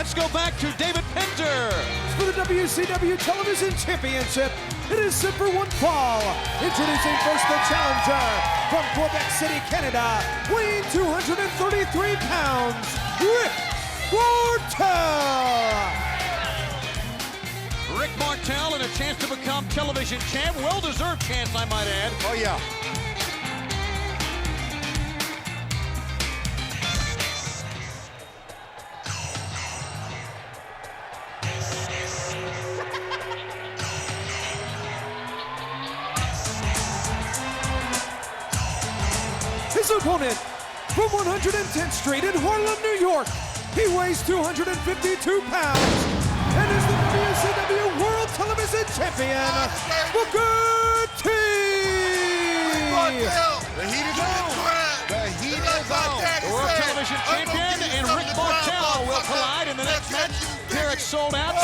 let's go back to David Pinter. For the WCW Television Championship, it is set for one fall. Introducing first the challenger from Quebec City, Canada, weighing 233 pounds, Rick Martel. Rick Martel and a chance to become television champ. Well-deserved chance, I might add. Oh, yeah. His opponent from 110th Street in Harlem, New York. He weighs 252 pounds and is the WCW World Television Champion, Booker T. The heat is on. The heat is on. The World Television Champion and Rick Martel will collide in the next match here at Souled Out.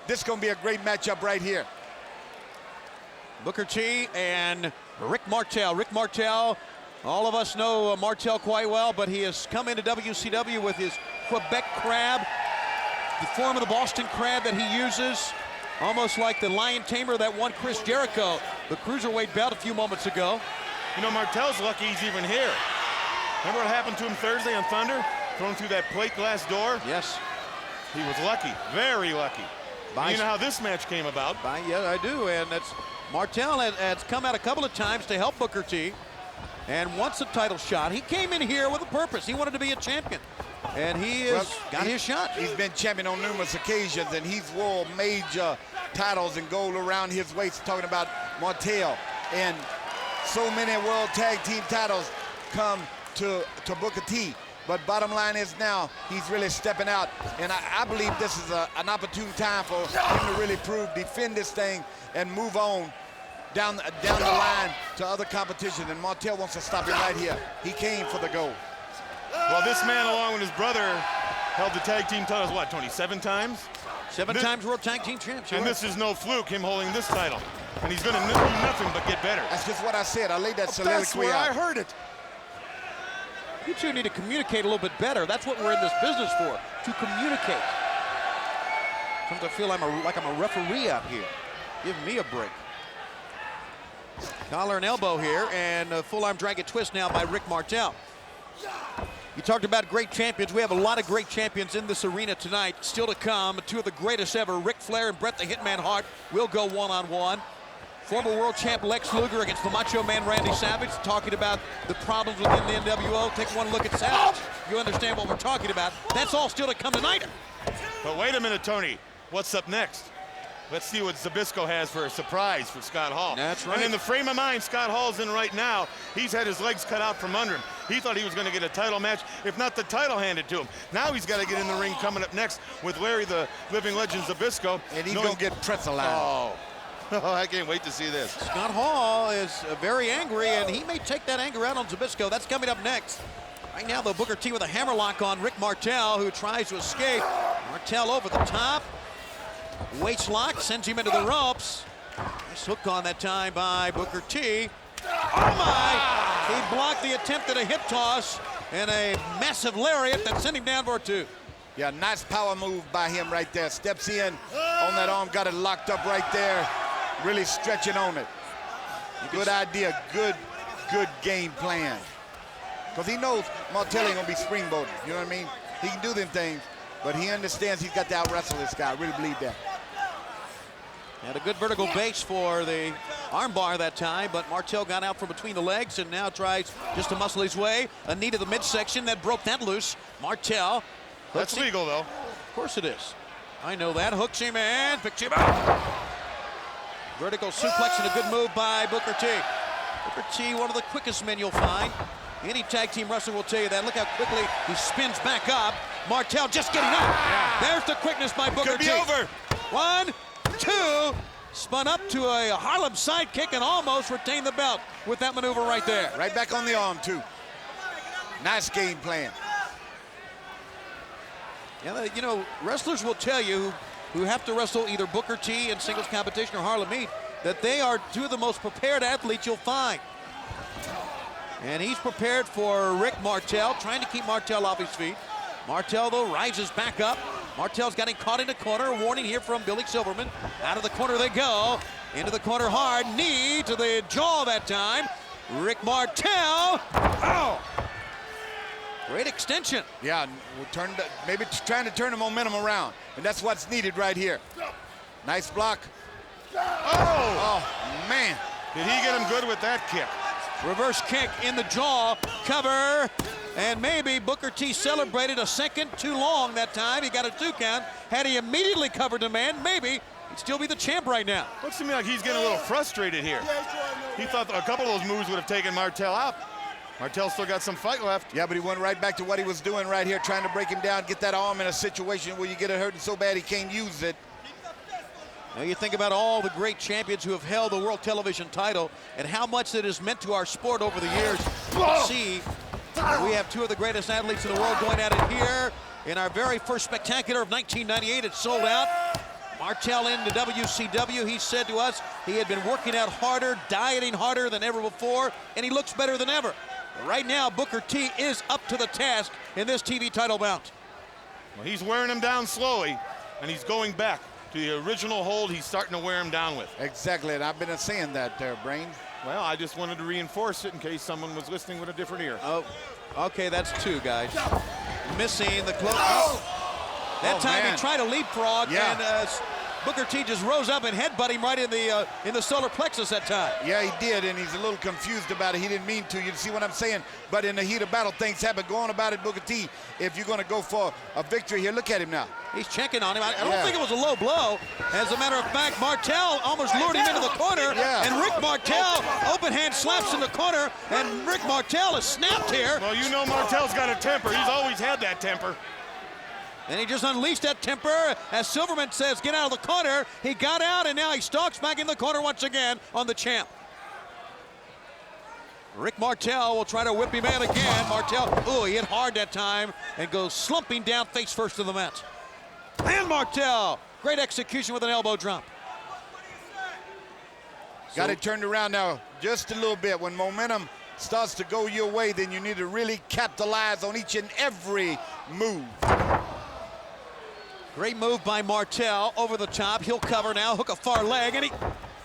This is going to be a great matchup right here. Booker T and Rick Martel. Rick Martel, all of us know Martel quite well, but he has come into WCW with his Quebec crab, the form of the Boston crab that he uses, almost like the lion tamer that won Chris Jericho, the cruiserweight belt a few moments ago. You know, Martel's lucky he's even here. Remember what happened to him Thursday on Thunder? Thrown through that plate glass door? Yes. He was lucky, very lucky. By you know how this match came about? Yeah, I do, and that's Martel has come out a couple of times to help Booker T, and wants a title shot. He came in here with a purpose. He wanted to be a champion, and he has got his shot. He's been champion on numerous occasions, and he's won major titles and gold around his waist. Talking about Martel, and so many world tag team titles come to Booker T. But bottom line is now he's really stepping out, and I believe this is an opportune time for him to really defend this thing, and move on down the line to other competition. And Martel wants to stop him right here. He came for the gold. Well, this man, along with his brother, held the tag team titles, what, Tony, 7 times? 7 times world tag team champs. And this is no fluke, him holding this title. And he's gonna do nothing but get better. That's just what I said. I laid that soliloquy That's where out. I heard it. You two need to communicate a little bit better. That's what we're in this business for, to communicate. Sometimes I feel like I'm a referee out here. Give me a break. Collar and elbow here, and a full arm dragon twist now by Rick Martel. You talked about great champions. We have a lot of great champions in this arena tonight. Still to come, 2 of the greatest ever. Ric Flair and Bret the Hitman Hart will go one-on-one. Former world champ Lex Luger against the Macho Man Randy Savage, talking about the problems within the NWO. Take one look at Savage. You understand what we're talking about. That's all still to come tonight. But wait a minute, Tony. What's up next? Let's see what Zbyszko has for a surprise for Scott Hall. That's right. And in the frame of mind Scott Hall's in right now, he's had his legs cut out from under him. He thought he was going to get a title match, if not the title handed to him. Now he's got to get in the ring coming up next with Larry the Living Legend Zbyszko. And he's going to get pretzelized. Oh, I can't wait to see this. Scott Hall is very angry, and he may take that anger out on Zbyszko. That's coming up next. Right now, though, Booker T with a hammerlock on Rick Martel, who tries to escape. Martel over the top. Waist lock, sends him into the ropes. Nice hook on that time by Booker T. Oh, my! He blocked the attempt at a hip toss and a massive lariat that sent him down for 2. Yeah, nice power move by him right there. Steps in on that arm, got it locked up right there. Really stretching on it. Good idea, good game plan. Because he knows Martel ain't gonna be springboarding, you know what I mean? He can do them things, but he understands he's got to out-wrestle this guy. I really believe that. Had a good vertical base for the armbar that time, but Martel got out from between the legs and now tries just to muscle his way. A knee to the midsection that broke that loose. Martel. That's legal, though. Of course it is. I know that. Hooks him and picks him up. Vertical suplex and a good move by Booker T. Booker T, one of the quickest men you'll find. Any tag team wrestler will tell you that. Look how quickly he spins back up. Martel just getting up. Yeah. There's the quickness by Booker T. Could be over. 1, 2, spun up to a Harlem sidekick and almost retained the belt with that maneuver right there. Right back on the arm, too. Nice game plan. Yeah, you know, wrestlers will tell you who have to wrestle either Booker T in singles competition or Harlem Heat that they are two of the most prepared athletes you'll find. And he's prepared for Rick Martel, trying to keep Martel off his feet. Martel, though, rises back up. Martel's got him caught in a corner. A warning here from Billy Silverman. Out of the corner they go. Into the corner hard. Knee to the jaw that time. Rick Martel. Oh! Great extension. Yeah, maybe trying to turn the momentum around. And that's what's needed right here. Nice block. Oh, man. Did he get him good with that kick? Reverse kick in the jaw. Cover. And maybe Booker T celebrated a second too long that time. He got a 2 count. Had he immediately covered the man, maybe he'd still be the champ right now. Looks to me like he's getting a little frustrated here. He thought a couple of those moves would have taken Martel out. Martel still got some fight left. Yeah, but he went right back to what he was doing right here, trying to break him down, get that arm in a situation where you get it hurting so bad he can't use it. Now you think about all the great champions who have held the world television title and how much it has meant to our sport over the years. You can see we have 2 of the greatest athletes in the world going at it here in our very first spectacular of 1998. It's sold out. Martel into WCW. He said to us he had been working out harder, dieting harder than ever before, and he looks better than ever. Right now, Booker T is up to the task in this TV title bout. Well, he's wearing him down slowly, and he's going back to the original hold he's starting to wear him down with. Exactly, and I've been saying that there, Brain. Well, I just wanted to reinforce it in case someone was listening with a different ear. Oh, okay, that's 2, guys. Missing the close. Oh. That time man. He tried to leapfrog, Yeah. and Booker T just rose up and headbutt him right in the solar plexus that time. Yeah, he did, and he's a little confused about it. He didn't mean to. You see what I'm saying? But in the heat of battle, things happen. Go on about it, Booker T. If you're going to go for a victory here, look at him now. He's checking on him. I don't think it was a low blow. As a matter of fact, Martel almost lured him into the corner, and Rick Martel open hand slaps in the corner, and Rick Martel is snapped here. Well, you know Martel's got a temper. He's always had that temper. And he just unleashed that temper. As Silverman says, get out of the corner. He got out, and now he stalks back in the corner once again on the champ. Rick Martel will try to whip him in again. Martel, he hit hard that time and goes slumping down face first to the mat. And Martel, great execution with an elbow drop. Got it turned around now just a little bit. When momentum starts to go your way, then you need to really capitalize on each and every move. Great move by Martel over the top. He'll cover now, hook a far leg, and he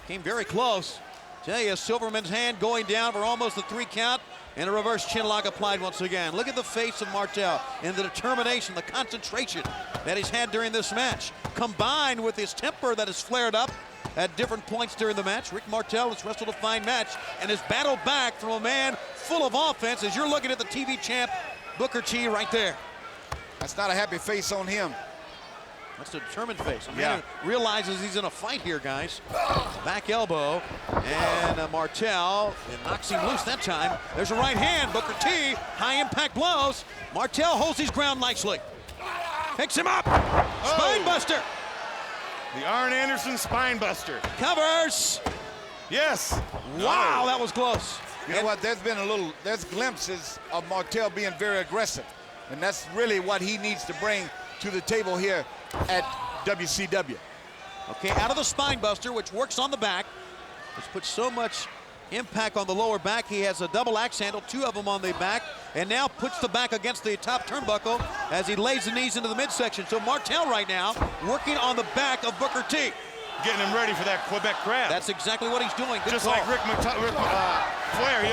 came very close. Tell you, Silverman's hand going down for almost the 3 count, and a reverse chin lock applied once again. Look at the face of Martel and the determination, the concentration that he's had during this match, combined with his temper that has flared up at different points during the match. Rick Martel has wrestled a fine match and has battled back from a man full of offense, as you're looking at the TV champ, Booker T, right there. That's not a happy face on him. That's a determined face. A man who realizes he's in a fight here, guys. Back elbow, and Martel knocks him loose that time. There's a right hand. Booker T, high impact blows. Martel holds his ground nicely. Picks him up. Spine buster. The Arn Anderson spine buster. Covers. Yes. Wow, that was close. You know what? There's glimpses of Martel being very aggressive, and that's really what he needs to bring to the table here at WCW. Okay, out of the spine buster, which works on the back. It's put so much impact on the lower back. He has a double axe handle, 2 of them on the back, and now puts the back against the top turnbuckle as he lays the knees into the midsection. So Martel right now working on the back of Booker T. Getting him ready for that Quebec crab. That's exactly what he's doing. Good Just call. like Rick Flair,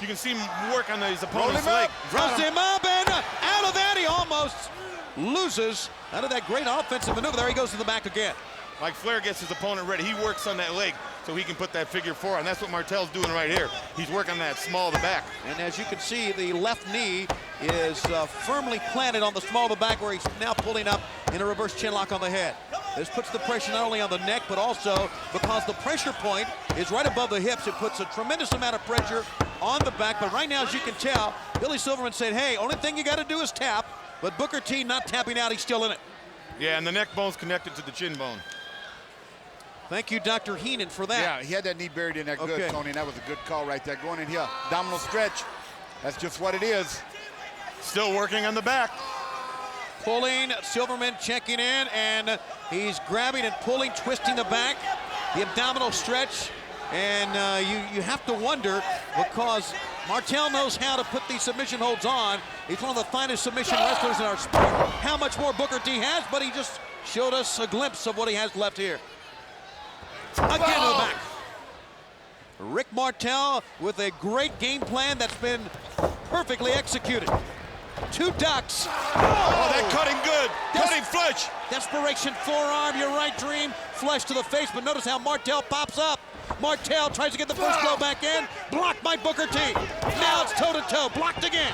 you can see him work on his opponent's leg. Throws him up, and out of that he almost loses out of that great offensive maneuver. There he goes to the back again. Like Flair gets his opponent ready, he works on that leg so he can put that figure 4 on. That's what Martel's doing right here. He's working that small of the back. And as you can see, the left knee is firmly planted on the small of the back, where he's now pulling up in a reverse chin lock on the head. This puts the pressure not only on the neck, but also because the pressure point is right above the hips, it puts a tremendous amount of pressure on the back. But right now, as you can tell, Billy Silverman said, hey, only thing you got to do is tap. But Booker T not tapping out, he's still in it. Yeah, and the neck bone's connected to the chin bone. Thank you, Dr. Heenan, for that. Yeah, he had that knee buried in there good, Tony. That was a good call right there. Going in here, abdominal stretch. That's just what it is. Still working on the back. Pulling, Silverman checking in, and he's grabbing and pulling, twisting the back, the abdominal stretch. And you have to wonder, because Martel knows how to put these submission holds on. He's one of the finest submission wrestlers in our sport. How much more Booker T has, but he just showed us a glimpse of what he has left here. Again to the back. Rick Martel with a great game plan that's been perfectly executed. 2 ducks. Oh, that cut him good. Cut him flush. Desperation forearm, you're right, Dream. Flush to the face, but notice how Martel pops up. Martel tries to get the first blow back in. Blocked by Booker T. Now it's toe-to-toe. Blocked again.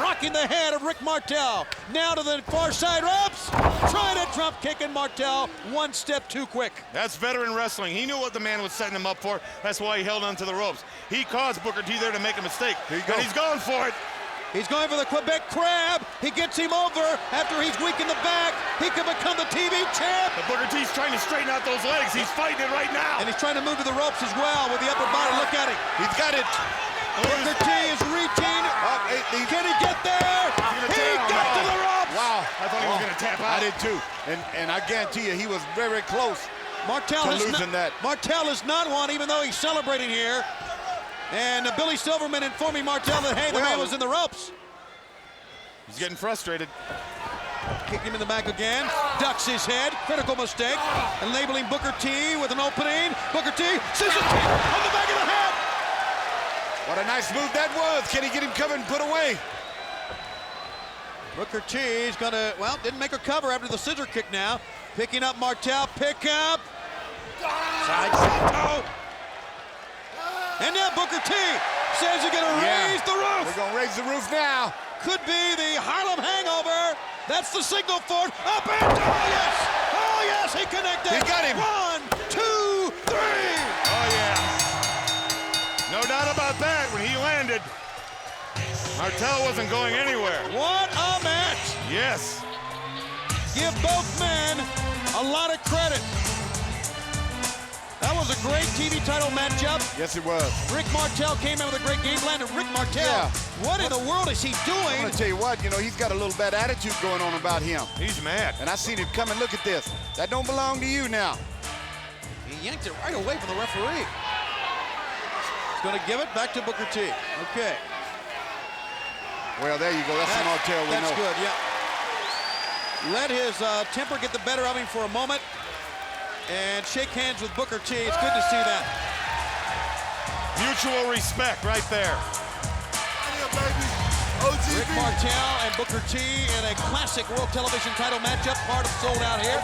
Rocking the head of Rick Martel. Now to the far side ropes. Trying to drop kick, and Martel one step too quick. That's veteran wrestling. He knew what the man was setting him up for. That's why he held on to the ropes. He caused Booker T there to make a mistake. Here you go. And he's going for it. He's going for the Quebec crab. He gets him over after he's weak in the back. He can become the TV champ. But Booker T's trying to straighten out those legs. He's fighting it right now. And he's trying to move to the ropes as well with the upper body. Look at him. He's got it. Booker T is reaching. Can he get there? He got to the ropes. Wow. I thought he was going to tap out. I did too. And I guarantee you, he was very, very close Martel to is losing that. Martel is not one, even though he's celebrating here. And Billy Silverman informing Martel that, hey, the man was in the ropes. He's getting frustrated. Kicking him in the back again. Ducks his head. Critical mistake. And labeling Booker T with an opening. Booker T, scissor kick on the back of the head. What a nice move that was. Can he get him covered and put away? Booker T is going to, well, didn't make a cover after the scissor kick now. Picking up Martel. Pick up. Side toe. And now Booker T says he's going to raise the roof. We're going to raise the roof now. Could be the Harlem Hangover. That's the signal for it. Up and oh yes! Oh yes, he connected. He got him. 1, 2, 3. Oh yeah. No doubt about that. When he landed, Martel wasn't going anywhere. What a match! Yes. Give both men a lot of credit. That was a great TV title matchup. Yes, it was. Rick Martel came in with a great game plan, and Rick Martel, what in the world is he doing? I'm going to tell you what, he's got a little bad attitude going on about him. He's mad. And I seen him come and look at this. That don't belong to you now. He yanked it right away from the referee. He's going to give it back to Booker T. Okay. Well, there you go. That's the Martel we know. That's good, yeah. Let his temper get the better of him for a moment and shake hands with Booker T. It's good to see that. Mutual respect right there. Rick Martel and Booker T in a classic World Television title matchup, part of Souled Out here.